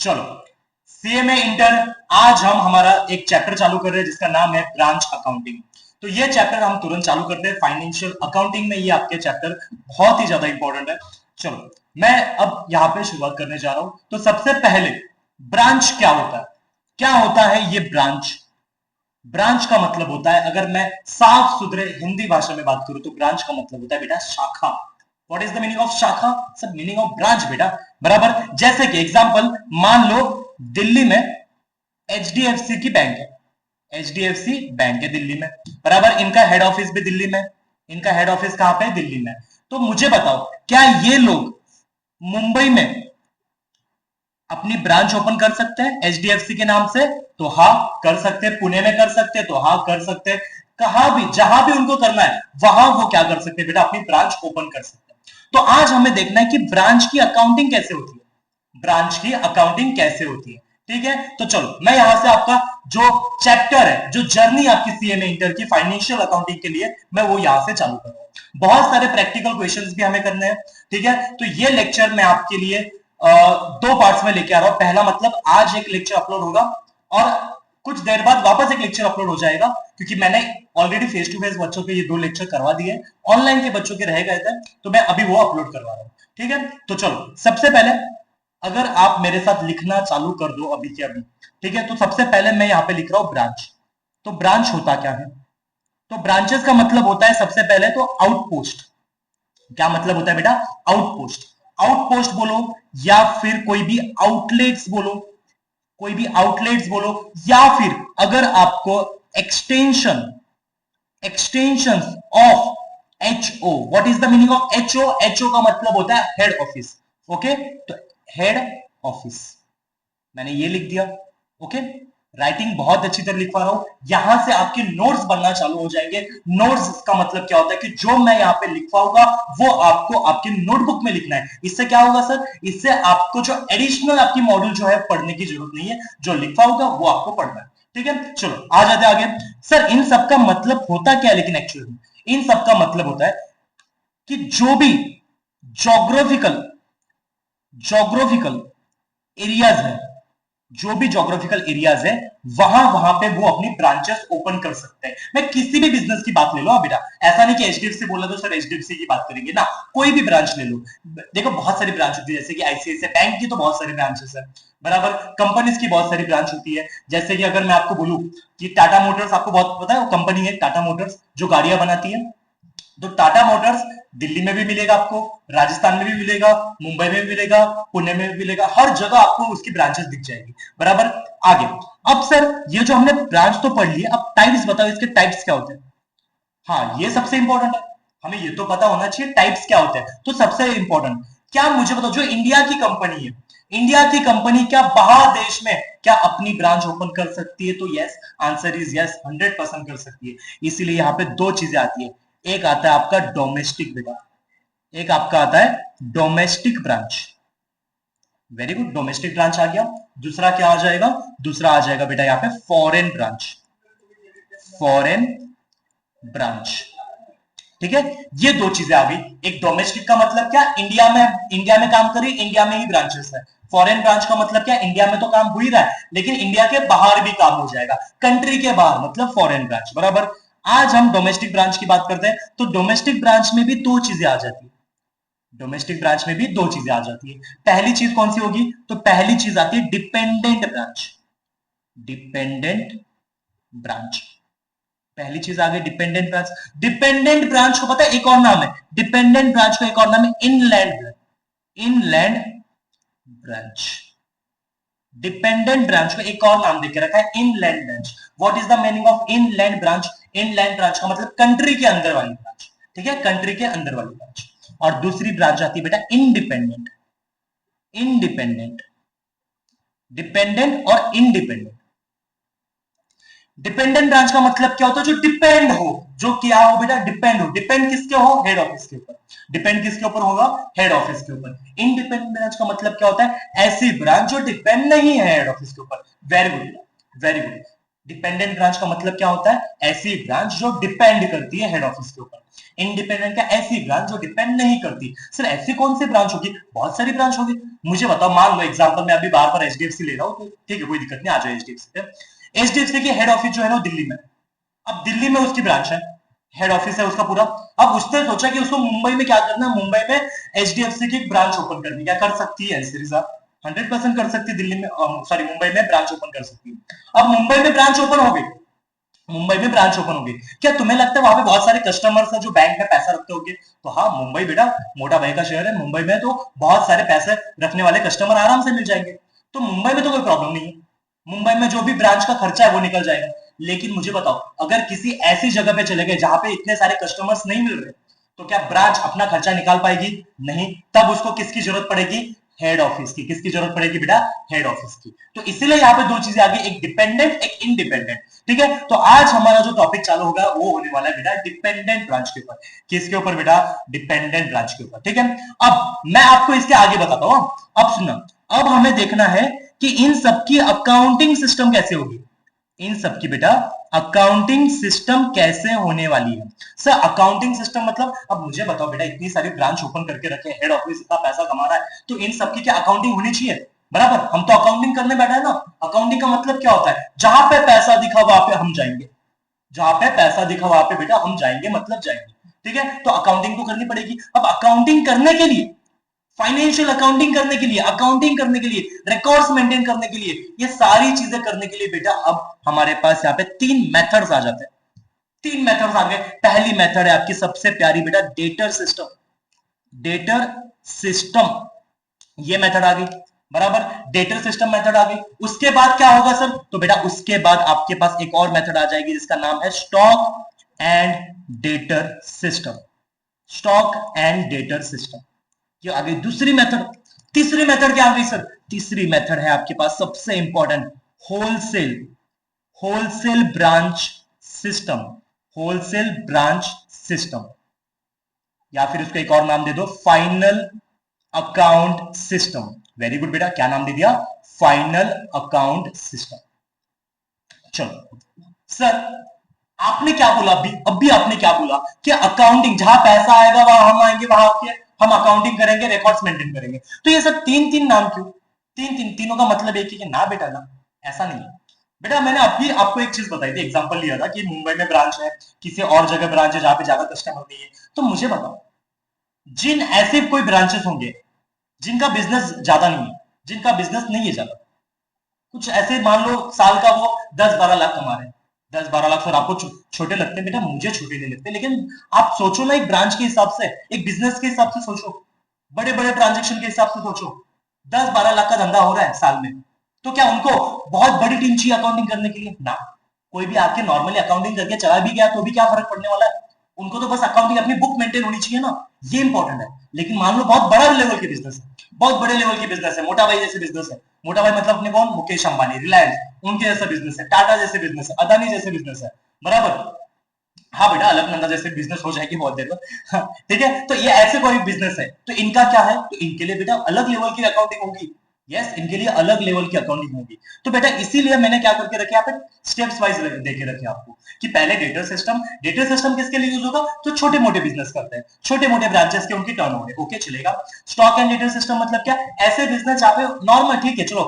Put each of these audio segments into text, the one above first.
चलो CMA inter, आज हम हमारा एक चैप्टर चालू कर रहे हैं जिसका नाम है ब्रांच अकाउंटिंग। तो ये चैप्टर हम तुरंत चालू करते हैं। फाइनेंशियल अकाउंटिंग में ये आपके चैप्टर बहुत ही ज्यादा इंपॉर्टेंट है। चलो मैं अब यहां पे शुरुआत करने जा रहा हूं। तो सबसे पहले ब्रांच क्या होता है? क्या होता है ये ब्रांच? ब्रांच का मतलब होता है, अगर मैं साफ सुथरे हिंदी भाषा में बात करूं तो ब्रांच का मतलब होता है बेटा शाखा। What is the meaning of शाखा? सब मीनिंग ऑफ ब्रांच बेटा। बराबर, जैसे कि एग्जांपल मान लो दिल्ली में एचडीएफसी की बैंक है, एचडीएफसी बैंक है दिल्ली में, बराबर। इनका हेड ऑफिस भी दिल्ली में, इनका हेड ऑफिस कहां पे है? दिल्ली में। तो मुझे बताओ, क्या ये लोग मुंबई में अपनी ब्रांच ओपन कर सकते हैं एचडीएफसी के नाम से? तो हाँ कर सकते हैं। पुणे में कर सकते हैं? तो हाँ कर सकते हैं। कहां भी, जहां भी उनको करना है वहां वो क्या कर सकते हैं बेटा? अपनी ब्रांच ओपन कर सकते हैं। तो आज हमें देखना है कि ब्रांच की अकाउंटिंग कैसे होती है, ब्रांच की अकाउंटिंग कैसे होती है। ठीक है, तो चलो मैं यहां से आपका जो चैप्टर है, जो जर्नी आपकी सीएमए इंटर की फाइनेंशियल अकाउंटिंग के लिए, मैं वो यहां से चालू कर रहा हूं। बहुत सारे प्रैक्टिकल क्वेश्चंस भी हमें करने हैं। ठीक है, तो ये लेक्चर मैं आपके लिए दो पार्ट्स में लेके आ रहा हूं। पहला मतलब आज एक लेक्चर अपलोड होगा और कुछ देर बाद वापस एक लेक्चर अपलोड हो जाएगा, क्योंकि मैंने ऑलरेडी फेस टू फेस बच्चों के ये दो लेक्चर करवा दिए, ऑनलाइन के बच्चों के रह गए थे, तो मैं अभी वो अपलोड करवा रहा हूं। ठीक है, तो चलो सबसे पहले अगर आप मेरे साथ लिखना चालू कर दो अभी के अभी। ठीक है, तो सबसे पहले मैं यहां पे लिख रहा हूं ब्रांच। तो ब्रांच होता क्या है? तो ब्रांचेस का मतलब होता है सबसे पहले तो आउटपोस्ट। क्या मतलब होता है बेटा? आउटपोस्ट। आउटपोस्ट बोलो या फिर कोई भी आउटलेट्स बोलो, कोई भी आउटलेट्स बोलो, या फिर अगर आपको extension, extension of HO. What is the meaning of HO? HO का मतलब होता है हेड ऑफिस। ओके, तो हेड ऑफिस मैंने ये लिख दिया। ओके, राइटिंग बहुत अच्छी तरह लिख पा रहा हूं। यहां से आपके नोट्स बनना चालू हो जाएंगे। नोट्स का मतलब क्या होता है कि जो मैं यहां पे लिख पाऊंगा वो आपको आपके नोटबुक में लिखना है। इससे क्या होगा सर? इससे आपको जो एडिशनल आपकी मॉड्यूल जो है पढ़ने की जरूरत नहीं है, जो लिखा होगा वो आपको पढ़ना है। ठीक है, चलो आ जाते आगे। सर इन सबका मतलब होता क्या है? लेकिन एक्चुअली इन सबका मतलब होता है कि जो भी जोग्राफिकल जोग्राफिकल एरियाज है, जो भी जोग्राफिकल एरियाज है, वहां वहां पे वो अपनी ब्रांचेस ओपन कर सकते हैं। मैं किसी भी बिजनेस की बात ले लो बेटा, ऐसा नहीं कि एचडीएफसी बोला तो सर एचडीएफसी की बात करेंगे ना, कोई भी ब्रांच ले लो। देखो बहुत सारी ब्रांच होती है, जैसे कि आईसीआईसीआई बैंक की तो बहुत सारी ब्रांचेस है, बराबर। कंपनीज की बहुत सारी ब्रांच होती है, जैसे कि अगर मैं आपको बोलूं कि टाटा मोटर्स, आपको बहुत पता है वो कंपनी है टाटा मोटर्स जो गाड़ियां बनाती है। तो टाटा मोटर्स दिल्ली में भी मिलेगा आपको, राजस्थान में भी मिलेगा, मुंबई में भी मिलेगा, पुणे में भी मिलेगा, हर जगह आपको उसकी ब्रांचेस दिख जाएगी, बराबर। आगे, अब सर ये जो हमने ब्रांच तो पढ़ ली, अब टाइप्स बताओ, इसके टाइप्स क्या होते हैं? हाँ ये सबसे इंपॉर्टेंट है, हमें ये तो पता होना चाहिए टाइप्स क्या होते हैं। तो सबसे इंपॉर्टेंट, क्या मुझे बताओ, जो इंडिया की कंपनी है, इंडिया की कंपनी क्या बाहर देश में क्या अपनी ब्रांच ओपन कर सकती है? तो यस, आंसर इज यस, 100% कर सकती है। इसीलिए यहां पे दो चीजें आती है, एक आता है आपका डोमेस्टिक बेटा, एक आपका आता है domestic branch. Very good, domestic branch आ गया। दूसरा क्या आ जाएगा? दूसरा आ जाएगा बेटा यहाँ पे फॉरेन ब्रांच, फॉरेन ब्रांच। ठीक है, ये दो चीजें आ गई। एक डोमेस्टिक का मतलब क्या? इंडिया में, इंडिया में काम करिए, इंडिया में ही ब्रांचेस है। फॉरेन ब्रांच का मतलब क्या? इंडिया में तो काम हो ही रहा है, लेकिन इंडिया के बाहर भी काम हो जाएगा, कंट्री के बाहर, मतलब फॉरेन ब्रांच, बराबर। आज हम डोमेस्टिक ब्रांच की बात करते हैं, तो डोमेस्टिक ब्रांच में भी दो चीजें आ जाती है, डोमेस्टिक ब्रांच में भी दो चीजें आ जाती है। पहली चीज कौन सी होगी? तो पहली चीज आती है डिपेंडेंट ब्रांच, डिपेंडेंट ब्रांच। पहली चीज आ गई डिपेंडेंट ब्रांच। डिपेंडेंट ब्रांच को पता है एक और नाम है, डिपेंडेंट ब्रांच का एक और नाम है inland branch, inland branch. Dependent branch को एक और नाम देके रखा है inland branch. What is the meaning of inland branch? Inland branch का मतलब कंट्री के अंदर वाली ब्रांच, ठीक है, कंट्री के अंदर वाली ब्रांच। और दूसरी ब्रांच आती है बेटा इंडिपेंडेंट, इंडिपेंडेंट, डिपेंडेंट और इंडिपेंडेंट। डिपेंडेंट ब्रांच का मतलब क्या होता है? जो डिपेंड हो, जो क्या हो बेटा? डिपेंड हो। डिपेंड किसके हो? हेड ऑफिस के ऊपर। डिपेंड किसके ऊपर होगा? हेड ऑफिस के ऊपर। इंडिपेंडेंट ब्रांच का मतलब क्या होता है? ऐसी ब्रांच जो डिपेंड नहीं है हेड ऑफिस के ऊपर। Very good, very good. Dependent branch का मतलब क्या होता है? ऐसी ब्रांच जो डिपेंड करती है हेड ऑफिस के ऊपर। इंडिपेंडेंट का ऐसी ब्रांच जो डिपेंड नहीं करती। सर ऐसी कौन सी ब्रांच होगी? बहुत सारी ब्रांच होगी। मुझे बताओ, मान लो एग्जांपल मैं अभी बार बार एचडीएफसी ले रहा हूं, तो ठीक है कोई दिक्कत नहीं, आ जाओ एचडीएफसी पे। एचडीएफसी की हेड ऑफिस जो है ना दिल्ली में। अब दिल्ली में उसकी ब्रांच है, हेड ऑफिस है उसका पूरा। अब उसने सोचा कि उसको मुंबई में क्या करना है, मुंबई में एचडीएफसी की एक ब्रांच ओपन करनी, क्या कर सकती है? 100% कर सकती है। दिल्ली में, सॉरी, मुंबई में ब्रांच ओपन कर सकती है। अब मुंबई में ब्रांच ओपन हो गई, मुंबई में ब्रांच ओपन होगी। क्या तुम्हें लगता है वहां पे बहुत सारे कस्टमर्स हैं जो बैंक में पैसा रखते होंगे? तो हाँ, मुंबई बेटा मोटा भाई का शहर है, मुंबई में तो बहुत सारे पैसे रखने वाले कस्टमर आराम से मिल जाएंगे। तो मुंबई में तो कोई प्रॉब्लम नहीं है, मुंबई में जो भी ब्रांच का खर्चा है वो निकल जाएगा। लेकिन मुझे बताओ, अगर किसी ऐसी जगह पे चले गए जहां पे इतने सारे कस्टमर्स नहीं मिल रहे, तो क्या ब्रांच अपना खर्चा निकाल पाएगी? नहीं। तब उसको किसकी जरूरत पड़ेगी? हेड ऑफिस की। किसकी जरूरत पड़ेगी बेटा? हेड ऑफिस की। तो इसीलिए यहाँ पे दो चीजें आ गई, एक डिपेंडेंट, एक इंडिपेंडेंट। ठीक है, तो आज हमारा जो टॉपिक चालू होगा वो होने वाला है बेटा डिपेंडेंट ब्रांच के ऊपर। किसके ऊपर बेटा? डिपेंडेंट ब्रांच के ऊपर। ठीक है, अब मैं आपको इसके आगे बताता हूं। अब सुनना, अब हमें देखना है कि इन सबकी अकाउंटिंग सिस्टम कैसे होगी। इन सबकी बेटा अकाउंटिंग सिस्टम कैसे होने वाली है। सर अकाउंटिंग सिस्टम मतलब, अब मुझे बताओ बेटा, इतनी सारी ब्रांच ओपन करके रखे, हेड ऑफिस इतना पैसा कमा रहा है, तो इन सबकी क्या अकाउंटिंग होनी चाहिए? बराबर, हम तो अकाउंटिंग करने बैठे हैं ना। अकाउंटिंग का मतलब क्या होता है? जहां पे पैसा दिखा वहां पे हम जाएंगे, जहां पे पैसा दिखा वहां पे बेटा हम जाएंगे, मतलब जाएंगे। ठीक है, तो अकाउंटिंग तो करनी पड़ेगी। अब अकाउंटिंग करने के लिए, फाइनेंशियल अकाउंटिंग करने के लिए, अकाउंटिंग करने के लिए, रिकॉर्ड्स मेंटेन करने के लिए, ये सारी चीजें करने के लिए बेटा अब हमारे पास यहाँ पे तीन मेथड्स आ जाते हैं। तीन मेथड्स आ गए। पहली मेथड है आपकी सबसे प्यारी बेटा, डेटर सिस्टम। डेटर सिस्टम, ये मेथड आ गई। बराबर, डेटर सिस्टम मेथड आ गई। उसके बाद क्या होगा सर? तो बेटा उसके बाद आपके पास एक और मेथड आ जाएगी जिसका नाम है stock and debtor system. Stock and debtor system, ये आ गई दूसरी मेथड। तीसरी मेथड क्या आ गई सर? तीसरी मेथड है आपके पास सबसे important, wholesale, wholesale branch system. Wholesale branch system, या फिर उसको एक और नाम दे दो, final account system. Very good बेटा, क्या नाम दे दिया? Final account system. चलो सर, आपने क्या बोला अभी आपने क्या बोला कि अकाउंटिंग, जहां पैसा आएगा वहां हम आएंगे, वहां के हम अकाउंटिंग करेंगे, रिकॉर्ड्स मेंटेन करेंगे। तो ये सब तीन तीन नाम क्यों? तीन तीन, तीनों का मतलब एक ही है ना बेटा ना, ऐसा नहीं है बेटा। मैंने अभी आपको एक चीज बताई थी, एग्जांपल लिया था कि मुंबई में ब्रांच है, किसी और जगह ब्रांच है जहां पे ज्यादा कस्टमर नहीं है। तो मुझे बताओ, जिन ऐसे कोई ब्रांचेस होंगे जिनका बिजनेस ज्यादा नहीं है, जिनका बिजनेस नहीं है ज्यादा, कुछ ऐसे मान लो साल का वो 10-12 लाख कमा रहे हैं। 10-12 लाख सर आपको छोटे लगते हैं बेटा, मुझे छोटे नहीं लगते, लेकिन आप सोचो ना एक ब्रांच के हिसाब से, एक बिजनेस के हिसाब से सोचो, बड़े बड़े ट्रांजेक्शन के हिसाब से सोचो। 10-12 लाख का धंधा हो रहा है साल में, तो क्या उनको बहुत बड़ी टीम चाहिए अकाउंटिंग करने के लिए? ना। कोई भी आके नॉर्मली अकाउंटिंग करके चला भी गया तो भी क्या फर्क पड़ने वाला है? उनको तो बस अकाउंटिंग, अपनी बुक मेंटेन होनी चाहिए ना, ये इंपॉर्टेंट है। लेकिन मान लो बहुत बड़ा लेवल के बिजनेस है, बहुत बड़े लेवल की बिजनेस है, मोटा भाई जैसे बिजनेस है। मोटा भाई मतलब अपने कौन? मुकेश अंबानी, रिलायंस, उनके जैसा बिजनेस है, टाटा जैसे बिजनेस है, अदानी जैसे बिजनेस है। बराबर, हाँ बेटा अलकनंदा जैसे बिजनेस हो जाएगी बहुत देर में। हाँ, ठीक है, तो ये ऐसे कोई बिजनेस है, तो इनका क्या है? तो इनके लिए बेटा अलग लेवल की अकाउंटिंग होगी। यस, इनके लिए अलग लेवल की अकाउंटिंग होगी। तो बेटा इसीलिए मैंने क्या करके रखे, यहाँ पे स्टेप्स वाइज देके रखे आपको, कि पहले डेटर सिस्टम। डेटर सिस्टम किसके लिए यूज होगा? तो छोटे मोटे बिजनेस करते हैं, छोटे मोटे ब्रांचेस के उनकी टर्नओवर, ओके चलेगा। स्टॉक एंड डेटर सिस्टम मतलब क्या? ऐसे बिजनेस जहाँ पे नॉर्मल, ठीक है चलो,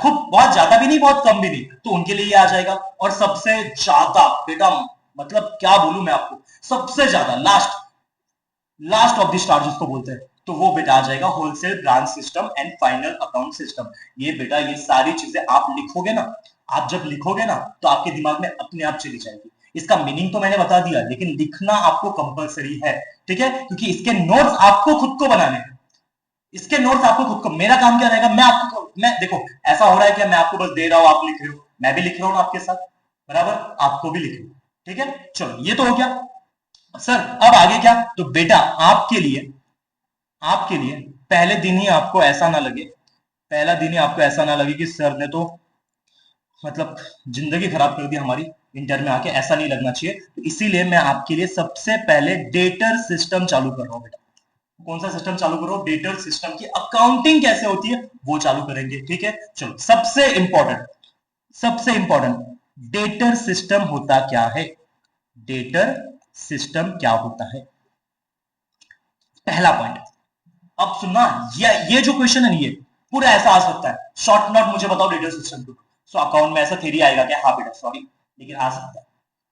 खूब बहुत ज्यादा भी नहीं बहुत कम भी नहीं, तो उनके लिए ये आ जाएगा। और सबसे ज्यादा बेटा, मतलब क्या बोलूं मैं आपको, सबसे ज्यादा last, last of the star जिसको बोलते हैं, तो वो बेटा आ जाएगा wholesale branch system and final account system. ये बेटा ये सारी चीजें आप लिखोगे ना, आप जब लिखोगे ना तो आपके दिमाग में अपने आप चली जाएगी। इसका मीनिंग तो मैंने बता दिया, लेकिन लिखना आपको कंपलसरी है। ठीक है, क्योंकि इसके नोट्स आपको खुद को बनाने हैं। इसके नोट्स आपको खुद को, मेरा काम क्या रहेगा, मैं आपको, मैं देखो ऐसा हो रहा है कि मैं आपको बस दे रहा हूं, आप लिख रहे हो, मैं भी लिख रहा हूं आपके साथ, बराबर, आपको भी लिख रहा हूं। ठीक है, चलो ये तो हो गया। सर अब आगे क्या? तो बेटा आपके लिए, आपके लिए पहले दिन ही आपको ऐसा ना लगे, पहला दिन ही आपको ऐसा ना लगे कि सर ने तो मतलब जिंदगी खराब कर दी हमारी इंटर में आके, ऐसा नहीं लगना चाहिए। तो इसीलिए मैं आपके लिए सबसे पहले डेटर सिस्टम चालू कर रहा हूं बेटा। कौन सा सिस्टम चालू करो? डेटर सिस्टम की अकाउंटिंग कैसे होती है वो चालू करेंगे। ठीक है, चलो सबसे इंपॉर्टेंट, सबसे इंपॉर्टेंट डेटर सिस्टम होता क्या है? डेटर सिस्टम क्या होता है? पहला पॉइंट। अब सुनना, ये जो क्वेश्चन है ये पूरा ऐसा आ सकता है, शॉर्ट नोट मुझे बताओ डेटर सिस्टम को, सो अकाउंट में ऐसा थ्योरी आएगा क्या? हाँ बेटा सॉरी, लेकिन आ सकता है,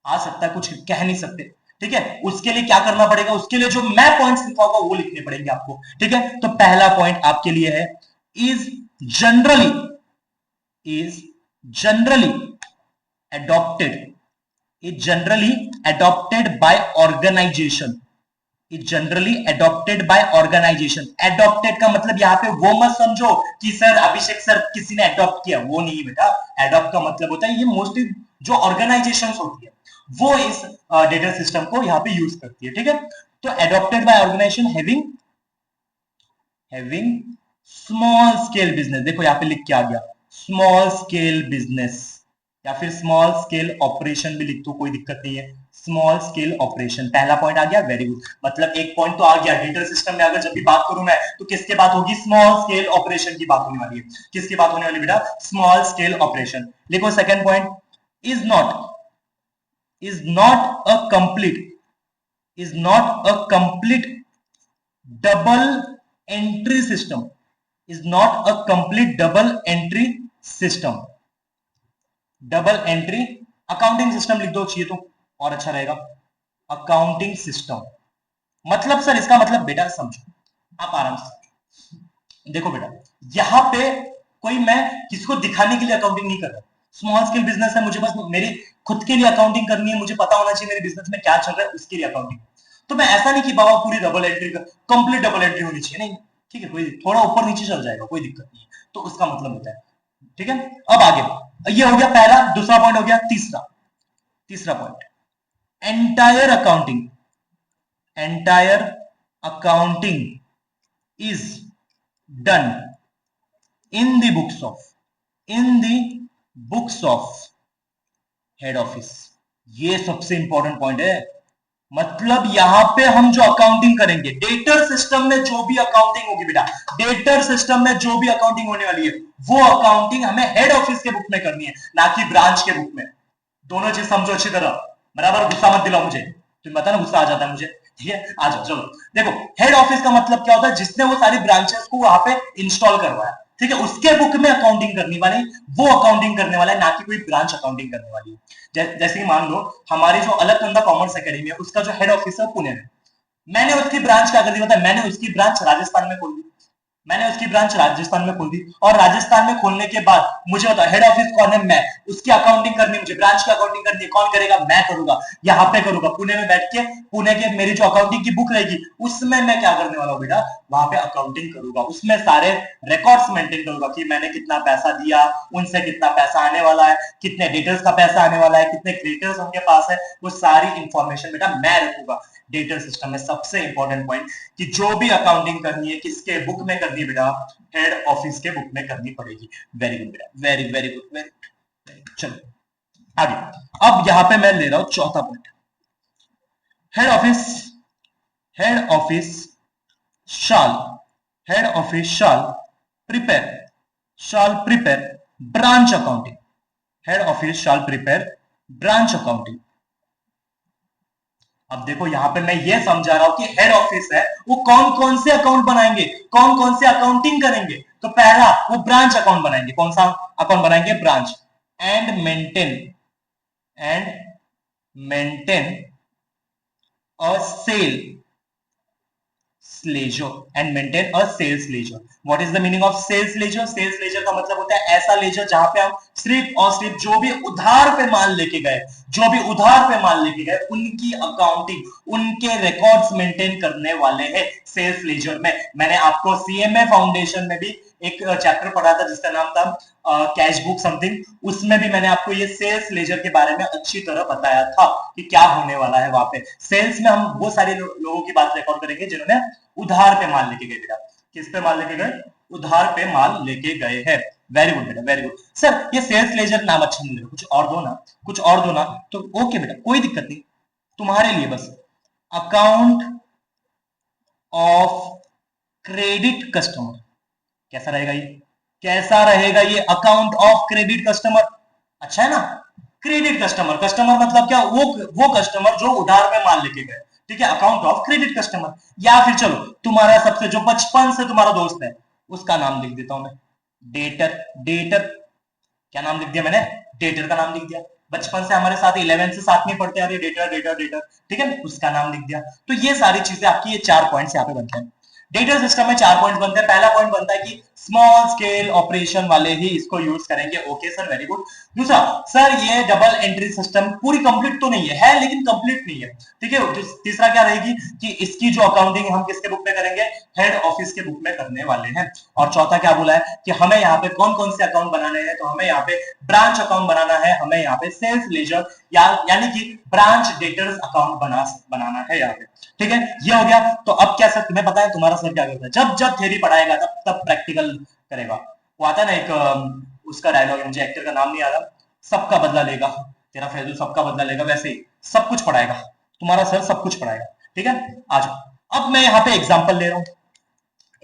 आ सकता है, कुछ कह नहीं सकते। ठीक है, उसके लिए क्या करना पड़ेगा? उसके लिए जो मैं पॉइंट्स लिखा होगा वो लिखने पड़ेंगे आपको। ठीक है, तो पहला पॉइंट आपके लिए है, is generally, is generally adopted, is generally adopted by organization, is generally adopted by organization। adopted का मतलब यहाँ पे वो मत समझो कि सर अभिषेक सर किसी ने अडॉप्ट किया, वो नहीं बेटा। adopt का मतलब होता है, ये मोस्टली जो ऑर्गेनाइजेशंस होती है वो इस डेटा सिस्टम को यहाँ पे यूज करती है। ठीक है, तो adopted by organization having small scale business, देखो यहाँ पे लिख के आ गया स्मॉल स्केल बिजनेस, या फिर स्मॉल स्केल ऑपरेशन भी लिख दो, कोई दिक्कत नहीं है। स्मॉल स्केल ऑपरेशन पहला पॉइंट आ गया, वेरी गुड। मतलब एक पॉइंट तो आ गया, डेटा सिस्टम में अगर जब भी बात करूं मैं तो किसके बात होगी? स्मॉल स्केल ऑपरेशन की बात होने वाली है। किसकी बात होने वाली बेटा? Small scale operation. लिखो second point, is not a complete, is not a complete double entry system, is not a complete double entry system. Double entry accounting system लिख दो, चाहिए तो और अच्छा रहेगा, अकाउंटिंग सिस्टम। मतलब सर इसका मतलब बेटा समझो, आप आराम से देखो बेटा, यहां पे कोई मैं किसी को दिखाने के लिए अकाउंटिंग नहीं कर रहा। स्मॉल स्केल बिजनेस है, मुझे बस मेरी खुद के लिए अकाउंटिंग करनी है, मुझे पता होना चाहिए मेरे बिजनेस में क्या चल रहा है, उसके लिए अकाउंटिंग। तो मैं ऐसा नहीं कि बाबा पूरी डबल एंट्री का कंप्लीट डबल एंट्री होनी चाहिए, नहीं, ठीक है, कोई थोड़ा ऊपर नीचे चल जाएगा, कोई दिक्कत नहीं है, तो उसका मतलब होता है। ठीक है, अब आगे, ये हो गया पहला, दूसरा पॉइंट हो गया तीसरा। तीसरा point, entire accounting, entire accounting is done in the books of, in the books of head office. ये सबसे इंपॉर्टेंट पॉइंट है। मतलब यहां पे हम जो अकाउंटिंग करेंगे, डेटर सिस्टम में जो भी अकाउंटिंग होगी बेटा, डेटर सिस्टम में जो भी अकाउंटिंग होने वाली है वो अकाउंटिंग हमें हेड ऑफिस के बुक में करनी है, ना कि ब्रांच के बुक में। दोनों चीज समझो अच्छी तरह, बराबर गुस्सा मत दिलाओ मुझे, तुम्हें पता ना गुस्सा आ जाता है मुझे। ठीक है, आ जाओ, चलो देखो, हेड ऑफिस का मतलब क्या होता है? जिसने वो सारी ब्रांचेस को वहां पे इंस्टॉल करवाया, ठीक है, उसके बुक में अकाउंटिंग करने वाली, वो अकाउंटिंग करने वाला है, ना कि कोई ब्रांच अकाउंटिंग करने वाली है। जैसे कि मान लो हमारी जो अलकनंदा कॉमर्स एकेडमी है, उसका जो हेड ऑफिस है पुणे में, मैंने उसकी ब्रांच क्या कर दी पता है? मैंने उसकी ब्रांच राजस्थान में खोल दी, मैंने उसकी ब्रांच राजस्थान में खोल दी, और राजस्थान में खोलने के बाद मुझे बताओ हेड ऑफिस कौन है? मैं। उसकी अकाउंटिंग करनी, मुझे ब्रांच की अकाउंटिंग करनी है, कौन करेगा? मैं करूंगा, यहाँ पे करूंगा पुणे में बैठ के। पुणे के मेरी जो अकाउंटिंग की बुक रहेगी उसमें मैं क्या करने वाला हूँ बेटा? वहां पे अकाउंटिंग करूंगा, उसमें सारे रिकॉर्ड्स मेंटेन करूंगा कि मैंने कितना पैसा दिया, उनसे कितना पैसा आने वाला है, कितने डेटर्स का पैसा आने वाला है, कितने क्रेडिटर्स उनके पास है, वो सारी इंफॉर्मेशन बेटा मैं रखूंगा। डेटर सिस्टम में सबसे इंपॉर्टेंट पॉइंट कि जो भी अकाउंटिंग करनी है किसके बुक में करनी है बेटा? हेड ऑफिस के बुक में करनी पड़ेगी। वेरी गुड बेटा, very very good, very good. चलो आगे, अब यहां पे मैं ले रहा हूं चौथा point, head office, head office shall, head office prepare shall prepare branch accounting, head office shall prepare branch accounting. अब देखो यहां पे मैं ये समझा रहा हूं कि हेड ऑफिस है, वो कौन कौन से अकाउंट बनाएंगे, कौन कौन से अकाउंटिंग करेंगे? तो पहला वो ब्रांच अकाउंट बनाएंगे, कौन सा अकाउंट बनाएंगे? Branch. And maintain, and maintain a sale ledger, and maintain a sales ledger. What is the meaning of sales ledger? Sales ledger का मतलब होता है ऐसा लेजर जहां पे हम सिर्फ और सिर्फ जो भी उधार पे माल लेके गए, जो भी उधार पे माल लेके गए उनकी अकाउंटिंग, उनके रिकॉर्ड्स मेंटेन करने वाले हैं सेल्स लेजर में। मैंने आपको सीएमए फाउंडेशन में भी एक चैप्टर पढ़ा था जिसका नाम था कैश बुक समथिंग, उसमें भी मैंने आपको ये सेल्स लेजर के बारे में अच्छी तरह बताया था कि क्या होने वाला है वहां पे। सेल्स में हम वो सारे लोगों की बात रिकॉर्ड करेंगे जिन्होंने उधार पे माल लेके गए बेटा। किस पे माल लेके गए? उधार पे माल लेके गए हैं। वेरी गुड बेटा, वेरी गुड। सर ये सेल्स लेजर नाम अच्छा नहीं लगा, कुछ और दो ना, कुछ और दो ना। तो ओके बेटा, कोई दिक्कत नहीं, तुम्हारे लिए बस अकाउंट ऑफ क्रेडिट कस्टमर। कैसा रहेगा ये? कैसा रहेगा ये? अकाउंट ऑफ क्रेडिट कस्टमर, अच्छा है ना? क्रेडिट कस्टमर, कस्टमर मतलब क्या, वो कस्टमर जो उधार में माल लेके गए, ठीक है, अकाउंट ऑफ क्रेडिट कस्टमर। या फिर चलो तुम्हारा सबसे जो बचपन से तुम्हारा दोस्त है उसका नाम लिख देता हूं मैं, डेटर। डेटर क्या नाम लिख दिया मैंने, डेटर का नाम लिख दिया। बचपन से हमारे साथ 11 से साथ में पढ़ते आ रहे, डेटर डेटर डेटर, ठीक है, उसका नाम लिख दिया। तो ये सारी चीजें आपकी, ये 4 पॉइंट्स यहाँ पे बनते हैं। डेटा सिस्टम में 4 पॉइंट बनते हैं। पहला पॉइंट बनता है कि स्मॉल स्केल ऑपरेशन वाले ही इसको यूज करेंगे। Okay sir, very good. दूसरा, सर ये डबल एंट्री सिस्टम पूरी कंप्लीट तो नहीं है लेकिन कंप्लीट नहीं है, ठीक है। तीसरा क्या रहेगी कि इसकी जो अकाउंटिंग हम किसके बुक में करेंगे, हेड ऑफिस के बुक में करने वाले हैं। और चौथा क्या बोला है कि हमें यहाँ पे कौन कौन से अकाउंट बनाने हैं, तो हमें यहाँ पे ब्रांच अकाउंट बनाना है, हमें यहाँ पे सेल्स लेजर यानी कि ब्रांच डेटर्स अकाउंट बनाना है यहाँ पे, ठीक है। ये हो गया। तो अब क्या सर तुम्हें पता है तुम्हारा सर क्या करता है, जब जब थ्योरी पढ़ाएगा तब तब प्रैक्टिकल करेगा। वो आता है ना एक उसका डायलॉग, मुझे एक्टर का नाम नहीं आ रहा, सबका बदला लेगा तेरा फैजल, सबका बदला लेगा, वैसे ही सब कुछ पढ़ाएगा तुम्हारा सर, सब कुछ पढ़ाएगा, ठीक है। आ जाओ, अब मैं यहाँ पे एग्जाम्पल ले रहा हूं,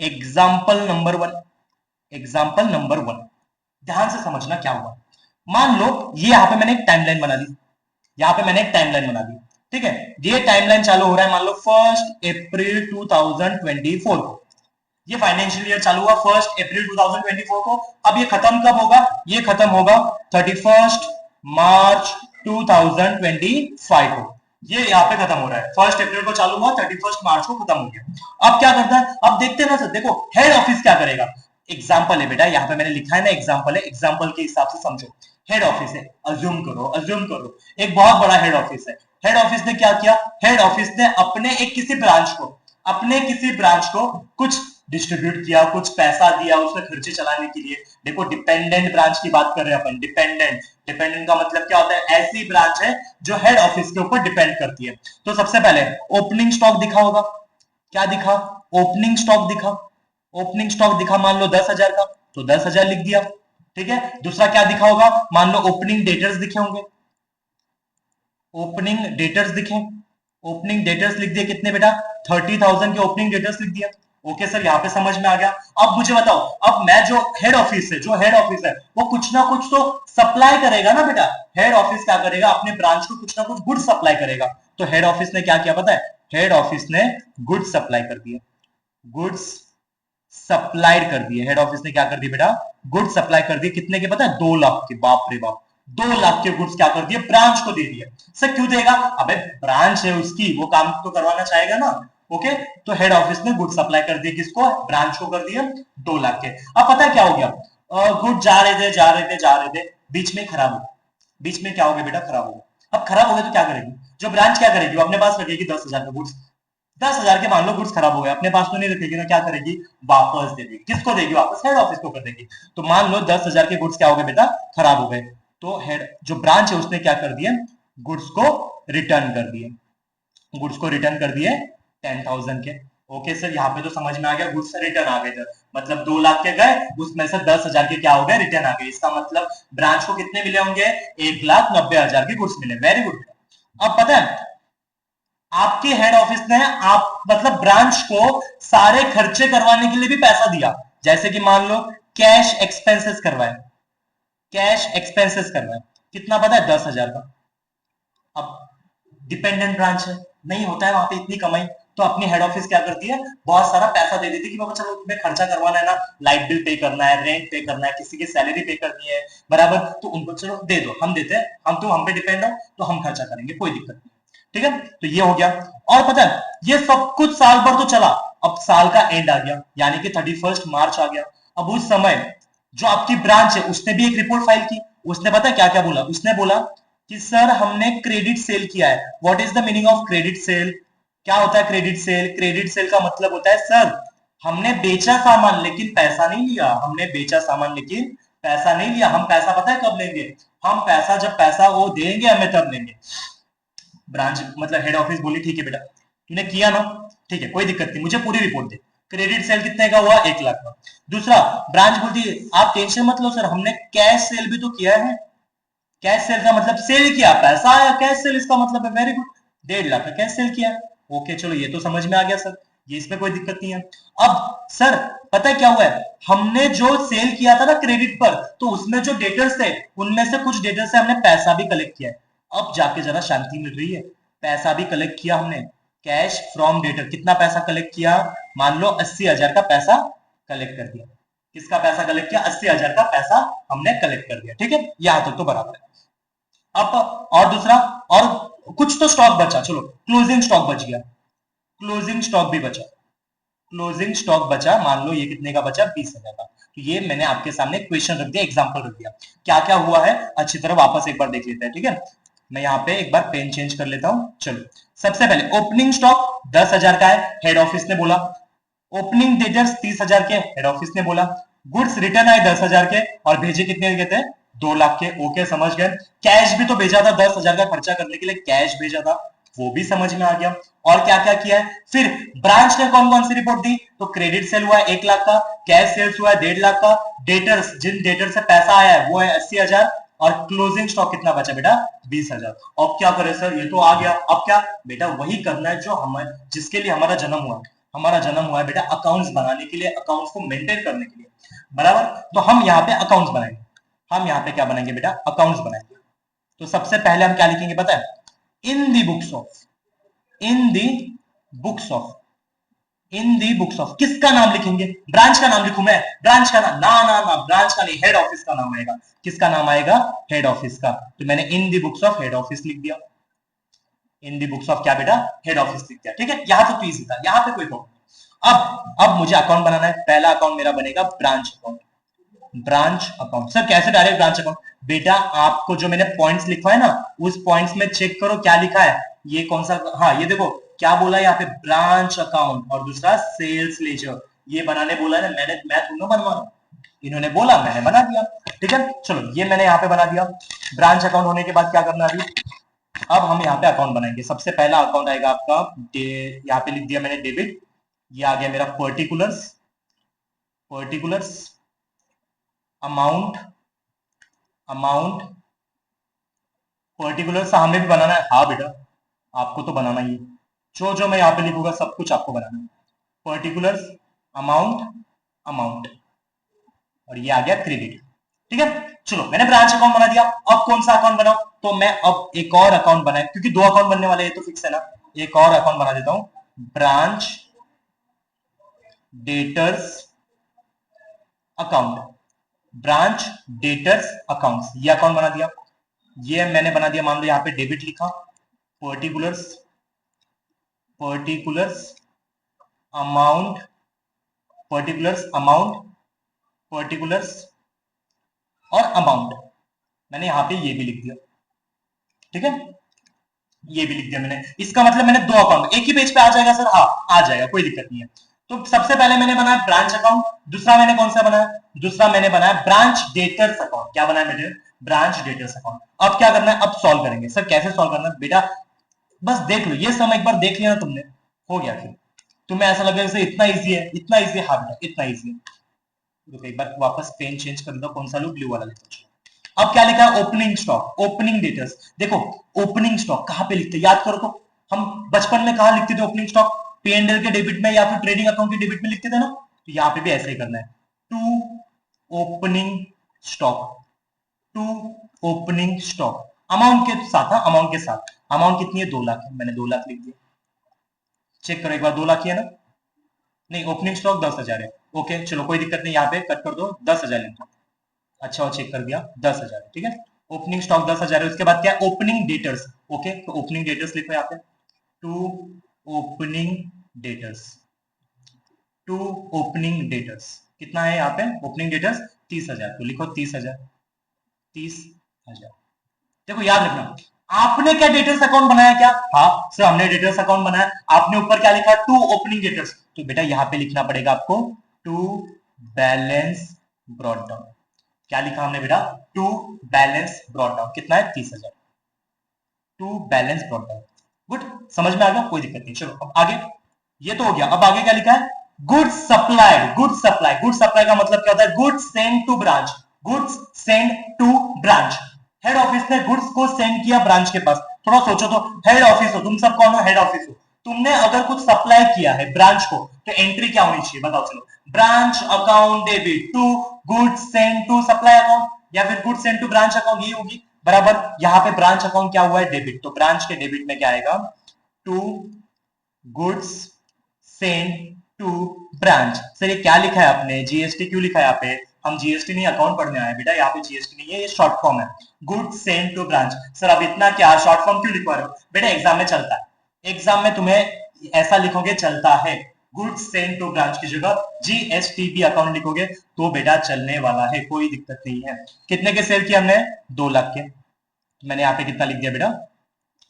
एग्जाम्पल नंबर 1। एग्जाम्पल नंबर 1 ध्यान से समझना क्या हुआ। मान लो ये यहाँ पे मैंने एक टाइमलाइन बना दी, यहाँ पे मैंने एक टाइमलाइन बना दी, ठीक है। ये टाइमलाइन चालू हो रहा है मान लो 1 अप्रैल 2024 को, ये फाइनेंशियल ईयर चालू हुआ 1 अप्रैल 2024 को। अब ये खत्म कब होगा, ये खत्म होगा 31 मार्च 2025 को। ये यहाँ पे खत्म हो रहा है, 1 अप्रैल को चालू हुआ, 31 मार्च को खत्म हो गया। अब क्या करता है, अब देखते हैं ना सर, देखो हेड ऑफिस क्या करेगा। एग्जाम्पल है बेटा, यहाँ पे मैंने लिखा है ना एग्जाम्पल है, एग्जाम्पल के हिसाब से समझो। हेड ऑफिस है, अज्यूम करो, अज्यूम करो एक बहुत बड़ा हेड ऑफिस है। हेड ऑफिस ने क्या किया, हेड ऑफिस ने अपने एक किसी ब्रांच को, अपने किसी ब्रांच को कुछ डिस्ट्रीब्यूट किया, कुछ पैसा दिया उसके खर्चे चलाने के लिए। देखो डिपेंडेंट ब्रांच की बात कर रहे हैं अपन, डिपेंडेंट, डिपेंडेंट का मतलब क्या होता है, ऐसी ब्रांच है जो हेड ऑफिस के ऊपर डिपेंड करती है। तो सबसे पहले ओपनिंग स्टॉक दिखा होगा, क्या दिखा, ओपनिंग स्टॉक दिखा, ओपनिंग स्टॉक दिखा मान लो 10,000 का, तो 10,000 लिख दिया, ठीक है। दूसरा क्या दिखा होगा, मान लो ओपनिंग डेटर्स दिखे होंगे, ओपनिंग डेटर्स दिखे, ओपनिंग डेटर्स लिख दिए कितने बेटा, 30,000 के ओपनिंग डेटर्स लिख दिया। ओके सर, यहाँ पे समझ में आ गया। अब मुझे बताओ, अब मैं जो हेड ऑफिस है, जो हेड ऑफिस है वो कुछ ना कुछ तो सप्लाई करेगा ना बेटा। हेड ऑफिस क्या करेगा, अपने ब्रांच को कुछ ना कुछ गुड्स सप्लाई करेगा। तो हेड ऑफिस ने क्या किया पता है, हेड ऑफिस ने गुड्स सप्लाई कर दिए, गुड्स सप्लाइड कर दिए। हेड ऑफिस ने क्या कर दिया बेटा, गुड्स सप्लाई कर दिए। कितने के पता है, 2 लाख के। बाप रे बाप, 2 लाख के गुड्स क्या कर दिए, ब्रांच को दे दिए। सर क्यों देगा, अबे ब्रांच है उसकी, वो काम तो करवाना चाहेगा ना। ओके, तो हेड ऑफिस ने गुड सप्लाई कर दिए, किसको, ब्रांच को कर दिया 2 लाख के। अब पता है क्या हो गया, गुड जा रहे थे जा रहे थे जा रहे थे, बीच में खराब हो, बीच में क्या हो गया बेटा, खराब हो गया। अब खराब हो गया तो क्या करेगी, जो ब्रांच क्या करेगी, वो अपने पास रखेगी 10,000 का गुड्स। 10,000 के मान लो गुड्स खराब हो गए, अपने पास तो नहीं रखेगी ना, क्या करेगी, वापस दे देगी। किसको देगी वापस, हेड ऑफिस को कर देगी। तो मान लो 10,000 के गुड्स क्या हो गए बेटा, खराब हो गए। तो हेड जो ब्रांच है उसने क्या कर दिया, गुड्स को रिटर्न कर दिए, गुड्स को रिटर्न कर दिए 10,000 के। ओके सर, यहाँ पे तो समझ में आ गया, गुड्स रिटर्न आ गए थे, मतलब 2 लाख के गए, उसमें से 10,000 के क्या हो गए, रिटर्न आ गए। इसका मतलब ब्रांच को कितने मिले होंगे, 1,90,000 के गुड्स मिले। Very good. अब पता है आपके हेड ऑफिस ने आप मतलब ब्रांच को सारे खर्चे करवाने के लिए भी पैसा दिया, जैसे कि मान लो कैश एक्सपेंसेस करवाए, कैश एक्सपेंसेस करवाए, कितना पता है, 10,000 का। अब डिपेंडेंट ब्रांच है, नहीं होता है वहां पे इतनी कमाई, तो अपनी हेड ऑफिस क्या करती है, बहुत सारा पैसा दे देती है कि बाबा चलो तुम्हें खर्चा करवाना है ना, लाइट बिल पे करना है, रेंट पे करना है, किसी की सैलरी पे करनी है, बराबर, तो उनको चलो दे दो, हम देते हैं, हम पे डिपेंड हो तो हम खर्चा करेंगे, कोई दिक्कत नहीं, ठीक है। तो ये हो गया। और पता है ये सब कुछ साल भर तो चला, अब साल का एंड आ गया, यानी कि 31 मार्च आ गया। अब उस समय जो आपकी ब्रांच है उसने भी एक रिपोर्ट फाइल की, उसने पता है क्या क्या बोला, उसने बोला कि सर हमने क्रेडिट सेल किया है। What is the meaning of credit sale, क्या होता है क्रेडिट सेल, क्रेडिट सेल का मतलब होता है सर हमने बेचा सामान लेकिन पैसा नहीं लिया, हमने बेचा सामान लेकिन पैसा नहीं लिया। हम पैसा पता है कब लेंगे, हम पैसा जब पैसा वो देंगे हमें तब लेंगे। ब्रांच मतलब हेड ऑफिस बोली ठीक है बेटा तूने किया ना, ठीक है कोई दिक्कत नहीं, मुझे पूरी रिपोर्ट दे। क्रेडिट सेल कितने का हुआ, 1 लाख का। दूसरा ब्रांच बोलती है आप टेंशन मत लो सर, हमने कैश सेल भी तो किया है। कैश सेल का मतलब सेल किया, पैसा आया, कैश सेल इसका मतलब है, वेरी गुड, 1.5 लाख का कैश सेल किया। ओके चलो ये तो समझ में आ गया सर। ये इसमें कोई दिक्कत नहीं है। अब सर पता है क्या हुआ है, हमने जो सेल किया था ना क्रेडिट पर, तो उसमें जो डेटर्स थे उनमें से कुछ डेटर्स से हमने पैसा भी कलेक्ट किया है। अब जाके जरा शांति मिल रही है। पैसा भी कलेक्ट किया हमने, कैश फ्रॉम डेटर। कितना पैसा कलेक्ट किया, मान लो 80,000 का पैसा कलेक्ट कर दिया। किसका पैसा कलेक्ट किया, 80,000 का पैसा हमने कलेक्ट कर दिया। ठीक है, यहां तक तो बराबर है। अब और दूसरा, और कुछ तो स्टॉक बचा, चलो क्लोजिंग स्टॉक बच गया, क्लोजिंग स्टॉक भी बचा। क्लोजिंग स्टॉक बचा, मान लो ये कितने का बचा, 20,000 का। तो ये मैंने आपके सामने क्वेश्चन रख दिया, एग्जांपल रख दिया। क्या क्या हुआ है अच्छी तरह वापस एक बार देख लेते हैं। ठीक है, मैं यहाँ पे एक बार पेन चेंज कर लेता हूं। चलो सबसे पहले ओपनिंग स्टॉक 10,000 का है, हेड ऑफिस ने बोला। ओपनिंग डेटर्स 30,000 के, हेड ऑफिस ने बोला। गुड्स रिटर्न आए 10,000 के और भेजे कितने के थे, 2 लाख के। ओके समझ गए। कैश भी तो भेजा था, 10,000 का खर्चा करने के लिए कैश भेजा था, वो भी समझ में आ गया। और क्या क्या किया है, फिर ब्रांच ने कौन कौन सी रिपोर्ट दी, तो क्रेडिट सेल हुआ है 1 लाख का, कैश सेल्स हुआ है 1.5 लाख का, डेटर्स जिन डेटर से पैसा आया है वो है 80,000, और क्लोजिंग स्टॉक कितना बचा बेटा, 20,000। अब क्या करें सर, ये तो आ गया। अब क्या बेटा, वही करना है जो हमारे, जिसके लिए हमारा जन्म हुआ है। हमारा जन्म हुआ है बेटा अकाउंट्स बनाने के लिए, अकाउंट्स को मेंटेन करने के लिए, बराबर। तो हम यहाँ पे अकाउंट्स बनाएंगे, हम यहाँ पे क्या बनाएंगे बेटा, अकाउंट्स बनाएंगे। तो सबसे पहले हम क्या लिखेंगे पता है, in the books of, in the books of, in the books of, किसका नाम लिखेंगे, ब्रांच का नाम लिखूं मैं, ब्रांच का नाम, ना ना ना, ब्रांच का नहीं, हेड ऑफिस का नाम आएगा। किसका नाम आएगा, हेड ऑफिस का। तो मैंने इन the books of head office लिख दिया, इन दी बुक्स ऑफ क्या बेटा, हेड ऑफिस लिख दिया। ठीक है, यहां तो इजी था, यहां पे कोई प्रॉब्लम नहीं। अब मुझे अकाउंट बनाना है। पहला अकाउंट मेरा बनेगा branch account, branch account. Sir कैसे डायरेक्ट ब्रांच अकाउंट, बेटा आपको जो मैंने पॉइंट्स लिखवा है ना, उस पॉइंट्स में चेक करो क्या लिखा है, ये कौन सा, हाँ ये देखो क्या बोला है यहाँ पे, ब्रांच अकाउंट और दूसरा सेल्स लेजर। ये बनाने बोला है ना, मैंने, मैं थोड़ा बनवा रहा हूं, इन्होंने बोला मैंने बना दिया। ठीक है, चलो ये मैंने यहाँ पे बना दिया। ब्रांच अकाउंट होने के बाद क्या करना है अभी, अब हम यहाँ पे अकाउंट बनाएंगे। सबसे पहला अकाउंट आएगा आपका, यहाँ पे लिख दिया मैंने डेबिट, ये आ गया मेरा particulars, particulars amount, amount particulars हमें भी बनाना है, हाँ बेटा आपको तो बनाना ही है, जो जो मैं यहाँ पे लिखूंगा सब कुछ आपको बनाना है। पर्टिकुलर्स अमाउंट, अमाउंट, और ये आ गया क्रेडिट। ठीक है, चलो मैंने ब्रांच अकाउंट बना दिया। अब कौन सा अकाउंट बनाऊं, तो मैं अब एक और अकाउंट बनाए, क्योंकि 2 अकाउंट बनने वाले हैं तो फिक्स है ना, एक और अकाउंट बना देता हूं, branch debtors account, branch debtors accounts, ये अकाउंट बना दिया। ये मैंने बना दिया, मान लो यहाँ पे डेबिट लिखा, particulars, particulars amount, particulars amount, particulars और अमाउंट, मैंने यहां पे ये भी लिख दिया। ठीक है, ये भी लिख दिया मैंने। इसका मतलब मैंने 2 अकाउंट एक ही पेज पे आ जाएगा सर, हाँ आ जाएगा, कोई दिक्कत नहीं है। तो सबसे पहले मैंने बनाया ब्रांच अकाउंट, दूसरा मैंने कौन सा बनाया, दूसरा मैंने बनाया ब्रांच डेटर्स अकाउंट। क्या बनाया मैंने, ब्रांच डेटर्स अकाउंट। अब क्या करना है, अब सॉल्व करेंगे। सर कैसे सॉल्व करना है बेटा, बस देख लो, ये सम एक बार देख लिया ना तुमने, हो गया। फिर तुम्हें ऐसा लगे जैसे इतना इजी है, इतना इजी है, हाँ बेटा इतना इजी है। रुको एक बार वापस पेन चेंज कर दो, कौन सा लो, ब्लू वाला लेते। अब क्या लिखा है, ओपनिंग स्टॉक, ओपनिंग डेटर्स। देखो ओपनिंग स्टॉक कहां पे लिखते, याद करो तो, हम बचपन में कहां लिखते थे ओपनिंग स्टॉक, P&L के डेबिट में या फिर ट्रेडिंग अकाउंट के डेबिट में लिखते थे ना, तो यहाँ पे भी ऐसे ही करना है, to opening stock, to opening stock, amount के साथ, हाँ अमाउंट के साथ। अमाउंट कितनी है, 2 लाख है, मैंने 2 लाख लिख दिया। चेक करो एक बार, 2 लाख ही है ना, नहीं ओपनिंग स्टॉक 10,000 है। ओके चलो कोई दिक्कत नहीं, यहाँ पे कट कर दो, 10,000 लिख दो। अच्छा वो चेक कर दिया, 10,000 ठीक है, ओपनिंग स्टॉक 10,000 है। उसके बाद क्या, ओपनिंग डेटर्स। ओके तो ओपनिंग डेटर्स लिखो यहाँ पे, to opening debtors, to opening debtors कितना है यहाँ पे, ओपनिंग डेटर्स 30,000, तो लिखो 30,000, 30,000। देखो याद रखना, आपने क्या डेटर्स अकाउंट बनाया क्या, हाँ सर हमने डेटर्स अकाउंट बनाया। आपने ऊपर क्या लिखा, टू ओपनिंग डेटर्स, तो बेटा यहाँ पे लिखना पड़ेगा आपको टू बैलेंस ब्रॉट डाउन। क्या लिखा हमने बेटा, टू बैलेंस ब्रॉट डाउन, कितना है 30,000, to balance brought down. Good, समझ में आ गया, कोई दिक्कत नहीं। चलो अब आगे, ये तो हो गया। अब आगे क्या लिखा है, goods supplied, goods supply. Goods supply का मतलब क्या होता है, goods send to branch, goods send to branch. Head office ने गुड्स को सेंड किया ब्रांच के पास। थोड़ा सोचो तो, हेड ऑफिस हो, तुम सब कौन हो, हेड ऑफिस हो, तुमने अगर कुछ सप्लाई किया है ब्रांच को तो एंट्री क्या होनी चाहिए बताओ चलो। Branch account debit to goods send to supply account, या फिर goods send to branch account, ये होगी बराबर। यहाँ पे ब्रांच अकाउंट क्या हुआ है डेबिट, तो ब्रांच के डेबिट में क्या आएगा to goods send to branch. Sir ये क्या लिखा है आपने, जीएसटी क्यों लिखा है यहाँ पे? हम जीएसटी नहीं अकाउंट पढ़ने आए बेटा, यहाँ पे जीएसटी नहीं है, ये शॉर्ट फॉर्म है goods send to branch. Sir अब इतना क्या शॉर्ट फॉर्म क्यों लिखवा रहे हो बेटा? एग्जाम में चलता है, एग्जाम में तुम्हें ऐसा लिखोगे चलता है, गुड्स सेंड टू ब्रांच की जगह जीएसटीबी अकाउंट लिखोगे तो बेटा चलने वाला है, कोई दिक्कत नहीं है। कितने के सेल किया हमने? 2 लाख के। मैंने यहाँ पे कितना लिख दिया बेटा?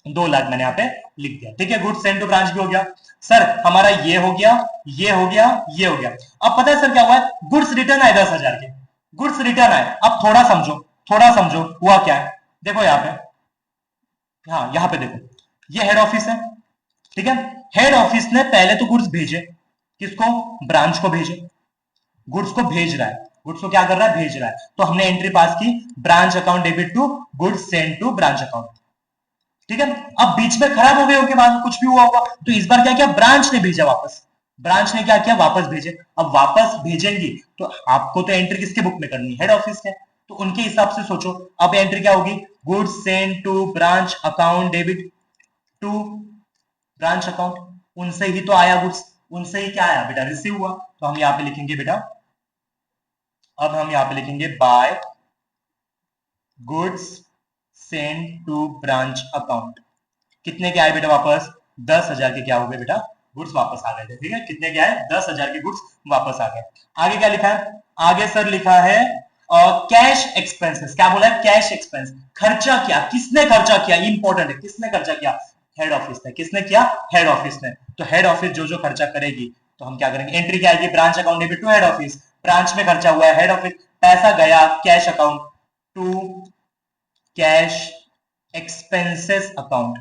2 लाख मैंने यहाँ पे लिख दिया, ठीक है। गुड्स सेंड टू ब्रांच भी हो गया। सर हमारा ये हो गया, ये हो गया, ये हो गया। अब पता है सर क्या हुआ है? गुड्स रिटर्न आए 10,000 के, गुड्स रिटर्न आए। अब थोड़ा समझो, थोड़ा समझो हुआ क्या है। देखो यहाँ पे, हाँ यहाँ पे देखो, ये हेड ऑफिस है, ठीक है। हेड ऑफिस ने पहले तो गुड्स भेजे, किसको? ब्रांच को भेजे। गुड्स को भेज रहा है, गुड्स को क्या कर रहा है? भेज रहा है। तो हमने एंट्री पास की, branch account debit to goods send to branch account, ठीक है। अब बीच में खराब हो गए होंगे, बाद में कुछ भी हुआ होगा, तो इस बार क्या किया? ब्रांच ने भेजा वापस, ब्रांच ने क्या किया? वापस भेजे। अब वापस भेजेंगी तो आपको तो एंट्री किसके बुक में करनी है? हेड ऑफिस के, तो उनके हिसाब से सोचो। अब एंट्री क्या होगी? Goods send to branch account debit to branch account. उनसे ही तो आया गुड्स, उनसे ही क्या आया बेटा? रिसीव हुआ। तो हम यहां पे लिखेंगे बेटा, अब हम यहां पे लिखेंगे by goods send to branch account. कितने के आए बेटा वापस? 10,000 के क्या हो गए बेटा? गुड्स वापस आ गए थे, ठीक है। कितने के आए? 10,000 के गुड्स वापस आ गए। आगे क्या लिखा है? आगे सर लिखा है कैश एक्सपेंसेस। क्या बोला है? Cash expense. खर्चा किया, किसने खर्चा किया? इंपॉर्टेंट है, किसने खर्चा किया? हेड ऑफिस ने। किसने किया? हेड ऑफिस ने। तो हेड ऑफिस जो जो खर्चा करेगी तो हम क्या करेंगे? एंट्री क्या आएगी? Branch account debit to head office. Branch में खर्चा हुआ है, हेड ऑफिस पैसा गया cash account to cash expenses account,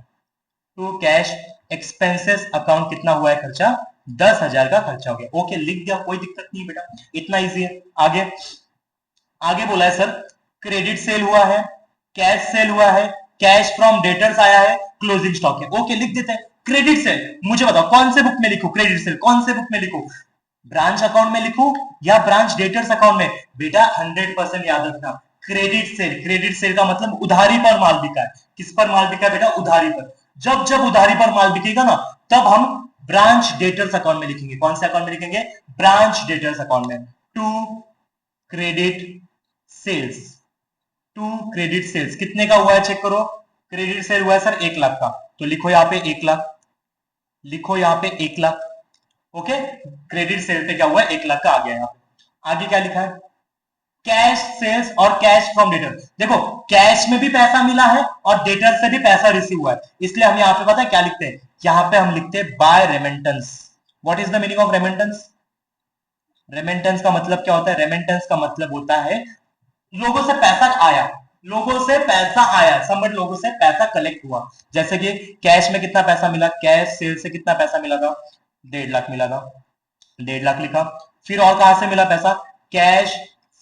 to cash expenses account. कितना हुआ है खर्चा? 10,000 का खर्चा हो गया। ओके लिख दिया, कोई दिक्कत नहीं बेटा, इतना इजी है। आगे आगे बोला है सर क्रेडिट सेल हुआ है, कैश सेल हुआ है, कैश फ्रॉम डेटर्स आया है, क्लोजिंग स्टॉक है। ओके लिख देते हैं क्रेडिट सेल। मुझे बताओ कौन से बुक में लिखूं क्रेडिट सेल? कौन से बुक में लिखूं? ब्रांच अकाउंट में लिखूं या ब्रांच डेटर्स अकाउंट में? बेटा 100% याद रखना, क्रेडिट सेल। क्रेडिट सेल का मतलब उधारी पर माल बिका है। किस पर माल बिका है बेटा? उधारी पर। जब जब उधारी पर माल बिकेगा ना तब हम ब्रांच डेटर्स अकाउंट में लिखेंगे। कौन से अकाउंट में लिखेंगे? ब्रांच डेटर्स अकाउंट में। To credit sales, to credit sales. कितने का हुआ है चेक करो। क्रेडिट सेल हुआ है सर 1 लाख का, तो लिखो यहाँ पे 1 लाख, लिखो यहाँ पे 1 लाख। ओके क्रेडिट सेल पे क्या हुआ है? 1 लाख का आ गया। यहाँ पे आगे क्या लिखा है? कैश सेल्स और कैश फ्रॉम डेटर। देखो कैश में भी पैसा मिला है और डेटर से भी पैसा रिसीव हुआ है, इसलिए हम यहाँ पे पता है क्या लिखते हैं? यहाँ पे हम लिखते हैं by remittance. What is the meaning of remittance? Remittance का मतलब क्या होता है? रेमिटेंस का मतलब होता है लोगों से पैसा आया, लोगों से पैसा आया, समझ, लोगों से पैसा कलेक्ट हुआ। जैसे कि कैश में कितना पैसा मिला? कैश सेल से कितना पैसा मिला था? 1.5 लाख मिला था, 1.5 लाख लिखा। फिर और कहां से मिला पैसा? कैश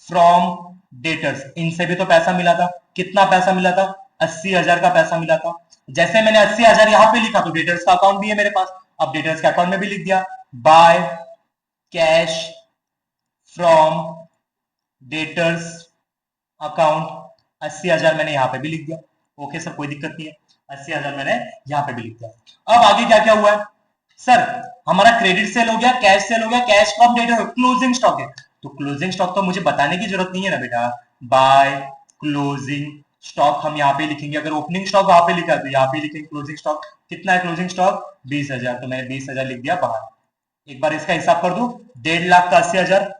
फ्रॉम डेटर्स, इनसे भी तो पैसा मिला था। कितना पैसा मिला था? 80,000 का पैसा मिला था। जैसे मैंने 80,000 यहां पे लिखा तो डेटर्स का अकाउंट भी है मेरे पास, अब डेटर्स के अकाउंट में भी लिख दिया by cash from debtors account. 80,000 मैंने यहां पे भी लिख दिया। ओके सर कोई दिक्कत नहीं है, 80,000 मैंने यहां पे भी लिख दिया। अब आगे क्या क्या हुआ है सर? हमारा क्रेडिट सेल हो गया, कैश सेल हो गया, cash from debtor, closing stock है। तो क्लोजिंग स्टॉक तो मुझे बताने की जरूरत नहीं है ना बेटा, बाय क्लोजिंग स्टॉक हम यहाँ पे लिखेंगे। अगर ओपनिंग स्टॉक वहां पे लिखा है तो यहाँ पे लिखेंगे क्लोजिंग स्टॉक। कितना है क्लोजिंग स्टॉक? 20,000, तो मैंने 20,000 लिख दिया बाहर। एक बार इसका हिसाब कर दू, 1.5 लाख का 80,000,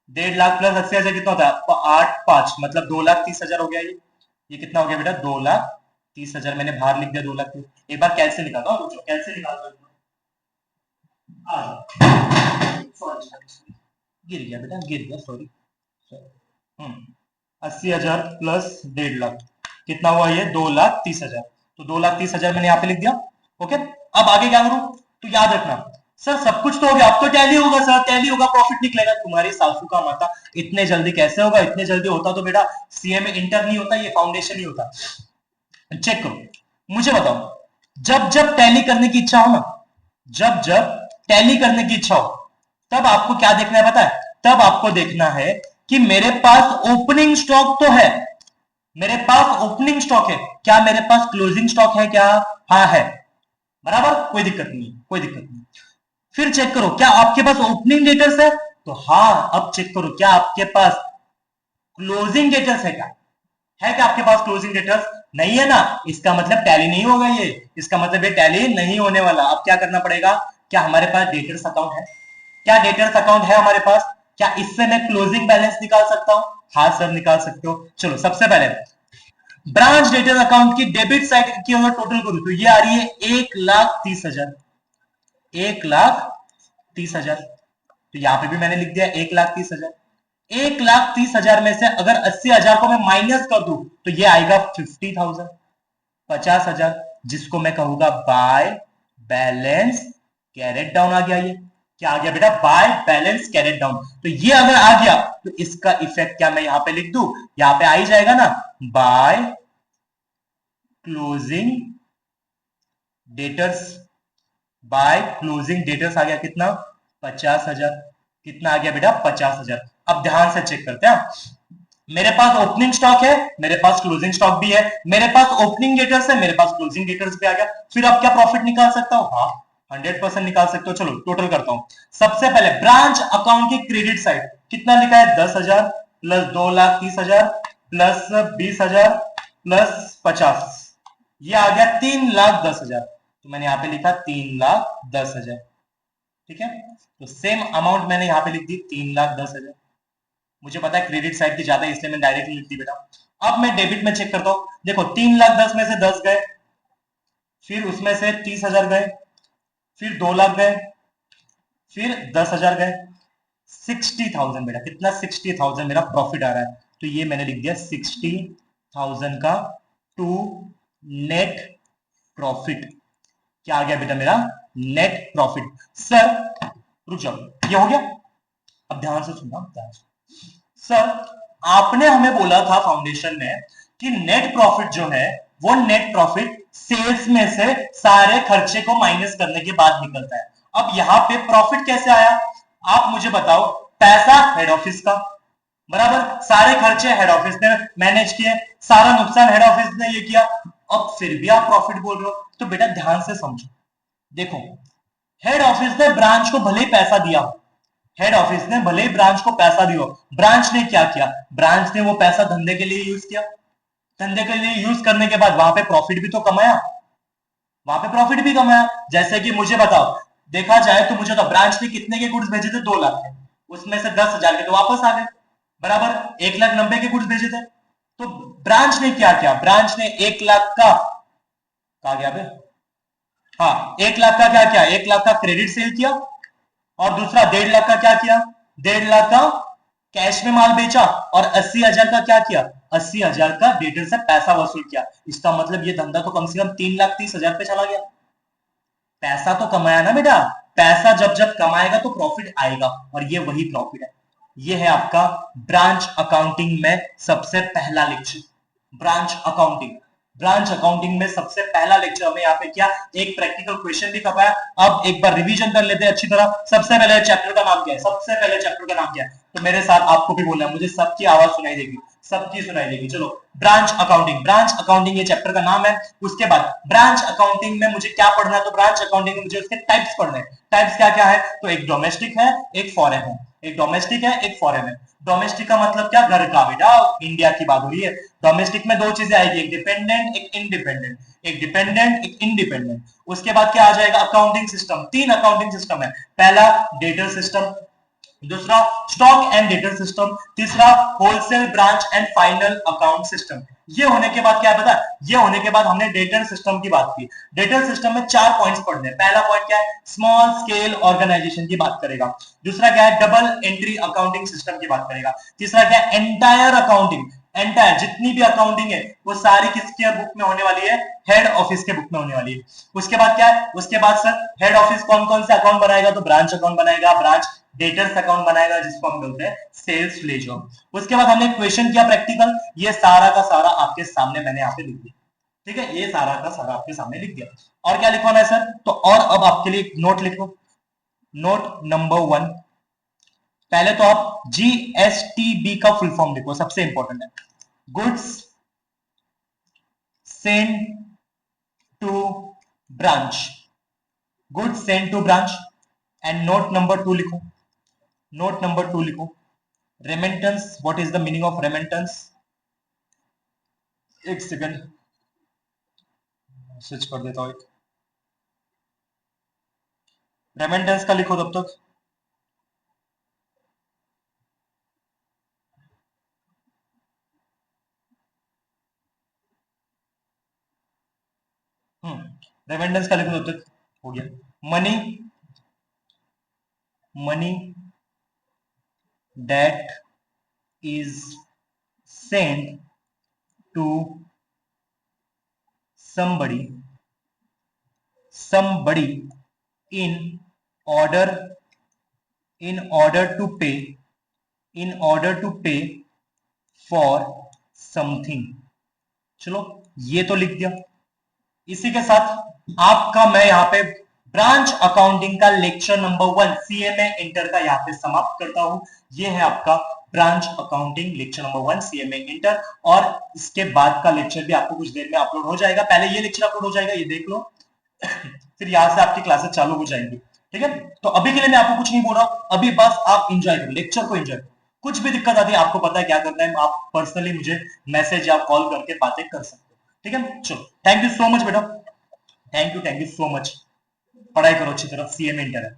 1.5 लाख प्लस 80,000 कितना होता है? 8 5 मतलब 2,30,000 हो गया। ये कितना हो गया बेटा? 2,30,000 मैंने बाहर लिख दिया, 2 लाख। एक बार कैसे निकालता हूँ, रुको कैसे निकालता हूँ। गिर गया बेटा, गिर गया, सॉरी। 80,000 प्लस 1.5 लाख कितना हुआ? ये 2,30,000। तो 2,30,000 मैंने यहाँ पे लिख दिया। ओके अब आगे क्या करूं? तो याद रखना सर सब कुछ तो हो गया, अब तो टैली होगा सर, टैली होगा प्रॉफिट निकलेगा। तुम्हारी सासू का माता, इतने जल्दी कैसे होगा? इतने जल्दी होता तो बेटा सीए में इंटर नहीं होता, ये फाउंडेशन ही होता। चेक करो, मुझे बताओ, जब जब टैली करने की इच्छा हो ना, जब जब टैली करने की इच्छा हो तब आपको क्या देखना है पता है? तब आपको देखना है कि मेरे पास ओपनिंग स्टॉक तो है, मेरे पास ओपनिंग स्टॉक है, क्या मेरे पास क्लोजिंग स्टॉक है क्या? हाँ है, बराबर, कोई दिक्कत नहीं, कोई दिक्कत नहीं। फिर चेक करो क्या आपके पास ओपनिंग डेटर्स है, तो हाँ। अब चेक करो क्या आपके पास क्लोजिंग डेटर्स है क्या? है क्या आपके पास क्लोजिंग डेटर्स? नहीं है ना, इसका मतलब टैली नहीं होगा ये, इसका मतलब ये टैली नहीं होने वाला। अब क्या करना पड़ेगा? क्या हमारे पास डेटर्स अकाउंट है? क्या डेटर्स अकाउंट है हमारे पास? क्या इससे मैं क्लोजिंग बैलेंस निकाल सकता हूं? हाँ सर निकाल सकते हो। चलो सबसे पहले ब्रांच डेटर्स अकाउंट की डेबिट साइड की अगर टोटल करूं तो ये आ रही है 1,30,000, 1,30,000। तो यहां पे भी मैंने लिख दिया 1,30,000। 1,30,000 में से अगर 80,000 को मैं माइनस कर दूं तो ये आएगा 50,000, 50,000, जिसको मैं कहूंगा बाय बैलेंस कैरेट डाउन। आ गया, ये क्या आ गया बेटा? By balance carried down. तो ये अगर आ गया तो इसका इफेक्ट क्या मैं यहां पे लिख दूं? यहां पे आ ही जाएगा ना, by closing debtors, by closing debtors आ गया कितना? 50,000। कितना आ गया बेटा? 50,000। अब ध्यान से चेक करते हैं, मेरे पास ओपनिंग स्टॉक है, मेरे पास क्लोजिंग स्टॉक भी है, मेरे पास ओपनिंग डेटर्स है, मेरे पास क्लोजिंग डेटर्स भी आ गया। फिर अब क्या प्रॉफिट निकाल सकता हूं? हाँ 100% निकाल सकते हो। चलो टोटल करता हूं। सबसे पहले ब्रांच अकाउंट की क्रेडिट साइड कितना लिखा है? 10,000 प्लस 2,30,000 प्लस 20,000 प्लस 50, ये आ गया 3,10,000। तो मैंने यहां पे लिखा 3,10,000, ठीक है। तो सेम अमाउंट मैंने यहां पे लिख दी 3,10,000। मुझे पता है क्रेडिट साइड की ज्यादा, इसलिए मैं डायरेक्टली लिख दी बेटा। अब मैं डेबिट में चेक करता हूं, देखो 3,10,000 में से 10 गए, फिर उसमें से 30,000 गए, फिर 2 लाख गए, फिर 10,000 गए, 60,000 बेटा। कितना? 60,000 मेरा प्रॉफिट आ रहा है। तो ये मैंने लिख दिया 60,000 का टू नेट प्रॉफिट। क्या आ गया बेटा मेरा? Net profit. सर रुक जाओ, ये हो गया। अब ध्यान से सुनना, ध्यान से। सर आपने हमें बोला था फाउंडेशन में कि नेट प्रॉफिट जो है वो नेट प्रॉफिट सेल्स में से सारे खर्चे को माइनस करने के बाद निकलता है। अब यहां पे प्रॉफिट कैसे आया? आप मुझे बताओ। पैसा हेड ऑफिस का, बराबर, सारे खर्चे हेड ऑफिस ने मैनेज किए, सारा नुकसान हेड ऑफिस ने ये किया। अब फिर भी आप प्रॉफिट बोल रहे हो, तो बेटा ध्यान से समझो। देखो, हेड ऑफिस ने ब्रांच को भले ही पैसा दिया, हेड ऑफिस ने भले ही ब्रांच को पैसा दिया, ब्रांच ने क्या किया? ब्रांच ने वो पैसा धंधे के लिए यूज किया। धंधे के लिए यूज करने के बाद वहां पे प्रॉफिट भी तो कमाया, वहां पे प्रॉफिट भी कमाया। जैसे कि मुझे बताओ, देखा जाए तो मुझे तो ब्रांच ने कितने के गुड्स भेजे थे? 2 लाख के, उसमें से 10,000 के तो वापस आ गए, बराबर, 1,90,000 के गुड्स भेजे थे। तो ब्रांच ने क्या किया? ब्रांच ने 1 लाख का, कहा गया बे, हाँ 1 लाख का क्या किया? 1 लाख का क्रेडिट सेल किया, और दूसरा 1.5 लाख का क्या किया? 1.5 लाख का कैश में माल बेचा, और 80,000 का क्या किया? 80,000 का डेटर से पैसा वसूल किया। इसका मतलब ये धंधा तो कम से कम 3,30,000 पे चला गया। पैसा तो कमाया ना बेटा, पैसा जब जब कमाएगा तो प्रॉफिट आएगा, और ये वही प्रॉफिट है। ये है आपका ब्रांच अकाउंटिंग में सबसे पहला lecture, branch accounting. Branch accounting में सबसे पहला लेक्चर हमें यहाँ पे क्या, एक प्रैक्टिकल क्वेश्चन भी करवाया। अब एक बार रिवीजन कर लेते हैं अच्छी तरह। सबसे पहले चैप्टर का नाम क्या है? सबसे पहले चैप्टर का नाम क्या है? तो मेरे साथ आपको भी बोलना है, मुझे सबकी आवाज सुनाई देगी, सबकी सुनाई देगी। चलो, ब्रांच अकाउंटिंग। ब्रांच अकाउंटिंग ये चैप्टर का नाम है। उसके बाद ब्रांच अकाउंटिंग में मुझे क्या पढ़ना है? तो ब्रांच अकाउंटिंग में मुझे उसके टाइप्स पढ़ने हैं। टाइप्स क्या क्या है? तो एक डोमेस्टिक है, एक फॉरेन है। एक डोमेस्टिक है, एक फॉरेन है। डोमेस्टिक का मतलब क्या? घर का बेटा, इंडिया की बात हो रही है। डोमेस्टिक में दो चीजें आएगी, एक डिपेंडेंट एक इंडिपेंडेंट, एक डिपेंडेंट एक इंडिपेंडेंट। उसके बाद क्या आ जाएगा? Accounting system. 3 अकाउंटिंग सिस्टम है। पहला डेटर सिस्टम, दूसरा स्टॉक एंड डेटर सिस्टम, तीसरा wholesale branch and final account system. ये होने के बाद क्या है पता? ये होने के बाद हमने डेटर सिस्टम की बात की। डेटर सिस्टम में 4 पॉइंट्स पढ़ने हैं। पहला पॉइंट क्या है? स्मॉल स्केल ऑर्गेनाइजेशन की बात करेगा। दूसरा क्या है? डबल एंट्री अकाउंटिंग सिस्टम की बात करेगा। तीसरा क्या है? Entire accounting. एंटायर जितनी भी अकाउंटिंग है वो सारी किसके बुक में होने वाली है? हेड ऑफिस के बुक में होने वाली है। उसके बाद क्या है? उसके बाद सर हेड ऑफिस कौन कौन से अकाउंट बनाएगा? तो ब्रांच अकाउंट बनाएगा, ब्रांच डेटर्स अकाउंट बनाएगा, जिसको हम बोलते हैं सेल्स लेजर। उसके बाद हमने क्वेश्चन किया प्रैक्टिकल, ये सारा का सारा आपके सामने मैंने यहाँ पे लिख दिया। ठीक है, ये सारा का सारा आपके सामने लिख दिया। और क्या लिखवाना है सर? तो और अब आपके लिए एक नोट लिखो, नोट नंबर 1। पहले तो आप GSTB का फुल फॉर्म लिखो, सबसे इंपॉर्टेंट है, goods send to branch, goods send to branch. And note number 2 लिखो, नोट नंबर 2 लिखो, remittance, what is the meaning of remittance? एक सेकंड स्विच कर देता हूं, एक रेमिटेंस का लिखो तब तक। रेमिटेंस का लिखो तब तक, हो गया। Money, money that is send to somebody, somebody in order, in order to pay, in order to pay for something। चलो ये तो लिख दिया। इसी के साथ आपका मैं यहां पे ब्रांच अकाउंटिंग का लेक्चर नंबर 1 CMA इंटर का यहां पे समाप्त करता हूं। ये है आपका branch accounting lecture number 1 CMA inter. और इसके बाद का लेक्चर भी आपको कुछ देर में अपलोड हो जाएगा। पहले ये लेक्चर अपलोड हो जाएगा, ये देख लो फिर यहां से आपकी क्लासेस चालू हो जाएंगी। ठीक है, तो अभी के लिए मैं आपको कुछ नहीं बोल रहा हूं, अभी बस आप इंजॉय करो, लेक्चर को इंजॉय करो। कुछ भी दिक्कत आती है आपको पता है क्या करना है, आप पर्सनली मुझे मैसेज या कॉल करके बातें कर सकते हो। ठीक है, चलो थैंक यू सो मच बेटा, थैंक यू सो मच। पढ़ाई करो अच्छी तरह, CMA इंटर है।